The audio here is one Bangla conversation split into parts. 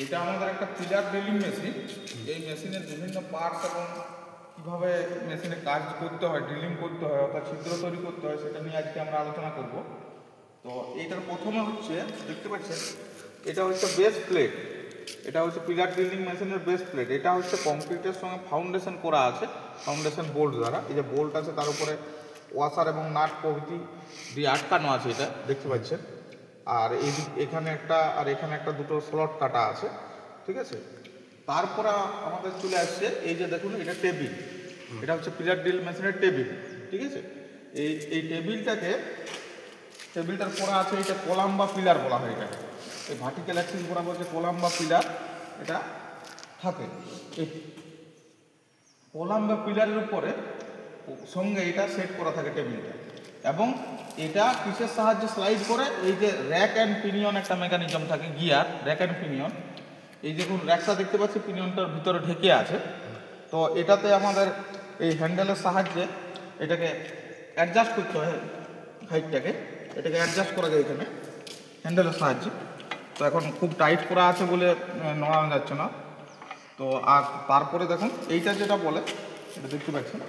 এটা আমাদের একটা পিলার ড্রিলিং মেশিন। এই মেশিনের বিভিন্ন পার্টস এবং কীভাবে মেশিনে কাজ করতে হয়, ড্রিলিং করতে হয় অর্থাৎ ছিদ্র তৈরি করতে হয় সেটা নিয়ে আজকে আমরা আলোচনা করব। তো এইটার প্রথমে হচ্ছে দেখতে পাচ্ছেন এটা হচ্ছে বেস প্লেট। এটা হচ্ছে পিলার ড্রিলিং মেশিনের বেস প্লেট। এটা হচ্ছে কংক্রিটের সঙ্গে ফাউন্ডেশন করা আছে, ফাউন্ডেশন বোল্ট দ্বারা। এই যে বোল্ট আছে তার উপরে ওয়াশার এবং নাট প্রভৃতি দিয়ে আটকানো আছে, এটা দেখতে পাচ্ছেন। আর এখানে একটা আর এখানে একটা দুটো স্লট কাটা আছে, ঠিক আছে। তারপরে আমাদের চলে আসছে এই যে দেখুন এটা টেবিল। এটা হচ্ছে পিলার ড্রিল মেশিনের টেবিল, ঠিক আছে। এই টেবিলটার পরে আছে এটা কলাম বা পিলার বলা হয়। এটাকে এই ভার্টিক্যাল অ্যাক্সিস বরাবর যে কলাম বা পিলার এটা থাকে, এই কলাম বা পিলারের উপরে সঙ্গে এটা সেট করা থাকে টেবিলটা। এবং এটা কিসের সাহায্যে স্লাইড করে, এই যে র্যাক অ্যান্ড পিনিয়ন একটা মেকানিজম থাকে, গিয়ার র্যাক অ্যান্ড পিনিয়ন। এই দেখুন র্যাকটা দেখতে পাচ্ছি পিনিয়নটার ভিতরে ঢেকে আছে। তো এটাতে আমাদের এই হ্যান্ডেলের সাহায্যে এটাকে অ্যাডজাস্ট করতে হয়, হাইটটাকে এটাকে অ্যাডজাস্ট করা যায় এখানে হ্যান্ডেলের সাহায্যে। তো এখন খুব টাইট করা আছে বলে নড়ানো যাচ্ছে না। তো আর তারপরে দেখুন এইটা যেটা বলে এটা দেখতে পাচ্ছেন,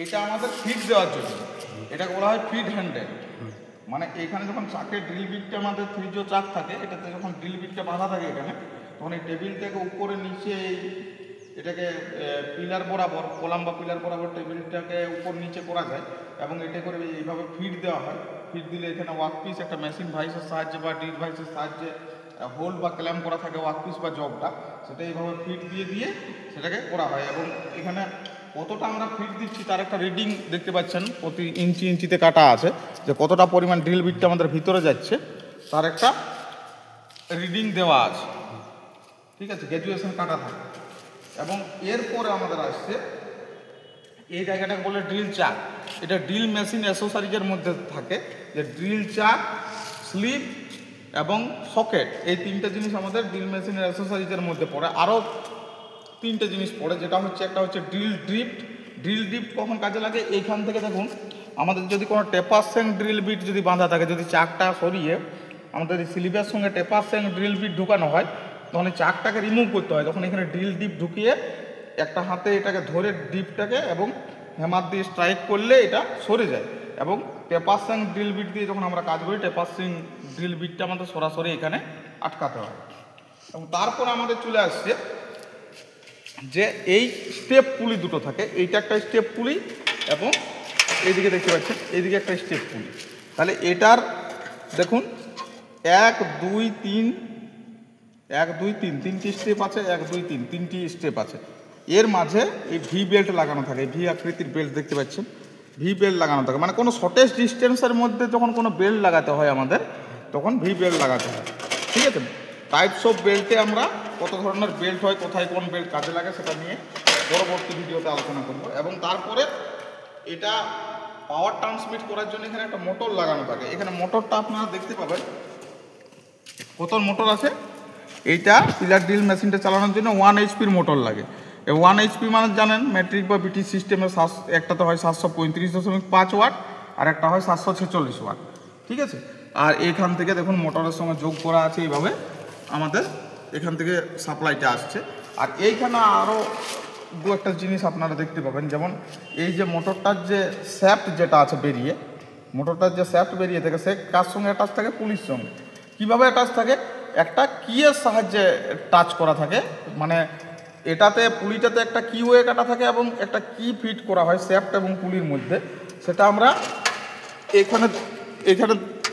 এটা আমাদের ফিট দেওয়ার জন্য, এটাকে বলা হয় ফিট হ্যান্ডেল। মানে এইখানে যখন চাকের ড্রিল বিটটা আমাদের থ্রিজো চাক থাকে, এটাতে যখন ড্রিল বিটটা বাঁধা থাকে এখানে, তখন এই টেবিলটাকে উপরে নিচে এটাকে পিলার বরাবর কলাম বা পিলার বরাবর টেবিলটাকে উপর নিচে করা যায় এবং এটা করে এইভাবে ফিট দেওয়া হয়। ফিট দিলে এখানে ওয়ার্কপিস একটা মেশিন ভাইসের সাহায্যে বা ড্রিল ভাইসের সাহায্যে হোল্ড বা ক্ল্যাম্প করা থাকে ওয়ার্কপিস বা জবটা, সেটা এইভাবে ফিট দিয়ে সেটাকে করা হয়। এবং এখানে কতটা আমরা ফিট দিচ্ছি তার একটা রিডিং দেখতে পাচ্ছেন, প্রতি ইঞ্চিতে কাটা আছে যে কতটা পরিমাণ ড্রিল বিটটা আমাদের ভিতরে যাচ্ছে তার একটা রিডিং দেওয়া আছে, ঠিক আছে, গ্র্যাজুয়েশন কাটা থাকে। এবং এরপরে আমাদের আসছে এই জায়গাটাকে বলে ড্রিল চাক। এটা ড্রিল মেশিন অ্যাসেসরিজের মধ্যে থাকে, যে ড্রিল চাক, স্লিপ এবং সকেট, এই তিনটা জিনিস আমাদের ড্রিল মেশিনের অ্যাসেসরিজের মধ্যে পড়ে। আরও তিনটে জিনিস পড়ে, যেটা হচ্ছে একটা হচ্ছে ড্রিল ড্রিফট। ড্রিল ড্রিফট কখন কাজে লাগে, এইখান থেকে দেখুন আমাদের যদি কোনো টেপার স্যাং ড্রিল বিট যদি বাঁধা থাকে, যদি চাকটা সরিয়ে আমাদের স্লিপের সঙ্গে টেপার স্যাং ড্রিল বিট ঢুকানো হয়, তখন এই চাকটাকে রিমুভ করতে হয়। তখন এখানে ড্রিল ডিপ ঢুকিয়ে একটা হাতে এটাকে ধরে ডিপটাকে এবং হ্যামার দিয়ে স্ট্রাইক করলে এটা সরে যায়। এবং টেপার স্যাং ড্রিল বিট দিয়ে যখন আমরা কাজ করি, টেপার স্যাং ড্রিল বিটটা আমাদের সরাসরি এখানে আটকাতে হয়। এবং তারপর আমাদের চলে আসছে যে এই স্টেপ পুলি দুটো থাকে, এইটা একটা স্টেপ পুলি এবং এইদিকে দেখতে পাচ্ছেন এইদিকে একটা স্টেপ পুলি। তাহলে এটার দেখুন 1 2 3 তিনটি স্টেপ আছে, 1 2 3 তিনটি স্টেপ আছে। এর মাঝে এই ভি বেল্ট লাগানো থাকে, ভি আকৃতির বেল্ট দেখতে পাচ্ছেন, ভি বেল্ট লাগানো থাকে। মানে কোনো শর্টেস্ট ডিস্টেন্সের মধ্যে যখন কোনো বেল্ট লাগাতে হয় আমাদের, তখন ভি বেল্ট লাগাতে হয়, ঠিক আছে। টাইপস অফ বেল্টে আমরা কত ধরনের বেল্ট হয়, কোথায় কোন বেল্ট কাজে লাগে সেটা নিয়ে পরবর্তী ভিডিওতে আলোচনা করব। এবং তারপরে এটা পাওয়ার ট্রান্সমিট করার জন্য এখানে একটা মোটর লাগানো থাকে। এখানে মোটরটা আপনারা দেখতে পাবেন কত মোটর আছে। এইটা পিলার ড্রিল মেশিনটা চালানোর জন্য 1 HP মোটর লাগে। 1 HP মানে জানেন মেট্রিক বা বিটি সিস্টেমের একটাতে হয় 735.5 ওয়াট আর একটা হয় 746 ওয়াট, ঠিক আছে। আর এখান থেকে দেখুন মোটরের সঙ্গে যোগ করা আছে, এইভাবে আমাদের এখান থেকে সাপ্লাইটা আসছে। আর এইখানে আরও দু একটা জিনিস আপনারা দেখতে পাবেন, যেমন এই যে মোটরটার যে শ্যাফট যেটা আছে বেরিয়ে, মোটরটার যে শ্যাফট বেরিয়ে থাকে সে কার সঙ্গে অ্যাটাচ থাকে, পুলির সঙ্গে। কীভাবে অ্যাটাচ থাকে, একটা কিয়ের সাহায্যে টাচ করা থাকে। মানে এটাতে পুলিটাতে একটা কি ওয়ে কাটা থাকে এবং একটা কি ফিট করা হয় শ্যাফট এবং পুলির মধ্যে। সেটা আমরা এখানে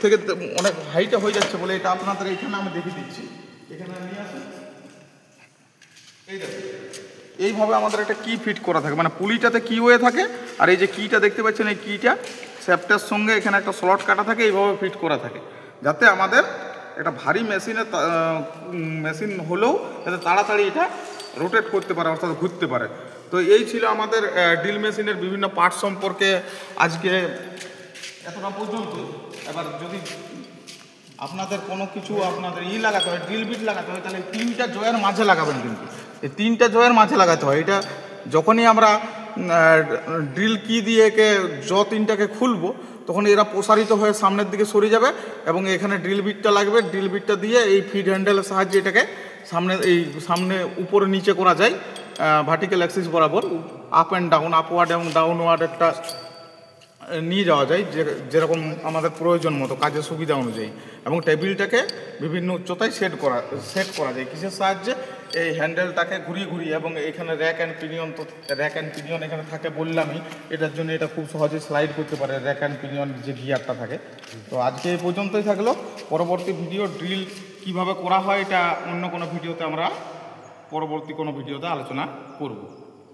থেকে অনেক হাইটে হয়ে যাচ্ছে বলে এটা আপনাদের এইখানে আমি দেখিয়ে দিচ্ছি। এখানে নিয়ে আসুন, এই দেখুন এইভাবে আমাদের একটা কি ফিট করা থাকে, মানে পুলিটাতে কি ওয়ে থাকে আর এই যে কিটা দেখতে পাচ্ছেন এই কিটা শ্যাফটের সঙ্গে এখানে একটা স্লট কাটা থাকে, এইভাবে ফিট করা থাকে, যাতে আমাদের একটা ভারী মেশিন হলেও যাতে তাড়াতাড়ি এটা রোটেট করতে পারে অর্থাৎ ঘুরতে পারে। তো এই ছিল আমাদের ড্রিল মেশিনের বিভিন্ন পার্ট সম্পর্কে আজকে এতটা পর্যন্ত। এবার যদি আপনাদের কোনো কিছু আপনাদের লাগাতে হয়, ড্রিল বিট লাগাতে হয়, তাহলে 3টা জয়ের মাঝে লাগাবেন। কিন্তু এই 3টা জয়ের মাঝে লাগাতে হয়। এটা যখনই আমরা ড্রিল কি দিয়ে একে তিনটাকে খুলবো, তখন এরা প্রসারিত হয়ে সামনের দিকে সরে যাবে এবং এখানে ড্রিল বিটটা লাগবে। ড্রিল বিটটা দিয়ে এই ফিড হ্যান্ডেলের সাহায্যে এটাকে সামনে উপরে নিচে করা যায়, ভার্টিক্যাল অ্যাক্সিস বরাবর আপ অ্যান্ড ডাউন, আপওয়ার্ড এবং ডাউনওয়ার্ড একটা নিয়ে যাওয়া যায়, যেরকম আমাদের প্রয়োজন মতো কাজের সুবিধা অনুযায়ী। এবং টেবিলটাকে বিভিন্ন উচ্চতায় সেট করা যায় কিসের সাহায্যে? এই হ্যান্ডেলটাকে ঘুরিয়ে এবং এখানে র্যাক অ্যান্ড পিনিয়ন এখানে থাকে বললামই, এটার জন্য এটা খুব সহজে স্লাইড করতে পারে র্যাক অ্যান্ড পিনিয়ন যে গিয়ারটা থাকে। তো আজকে এই পর্যন্তই থাকলো। পরবর্তী ভিডিও ড্রিল কিভাবে করা হয় এটা অন্য কোনো ভিডিওতে আমরা পরবর্তী কোনো ভিডিওতে আলোচনা করব।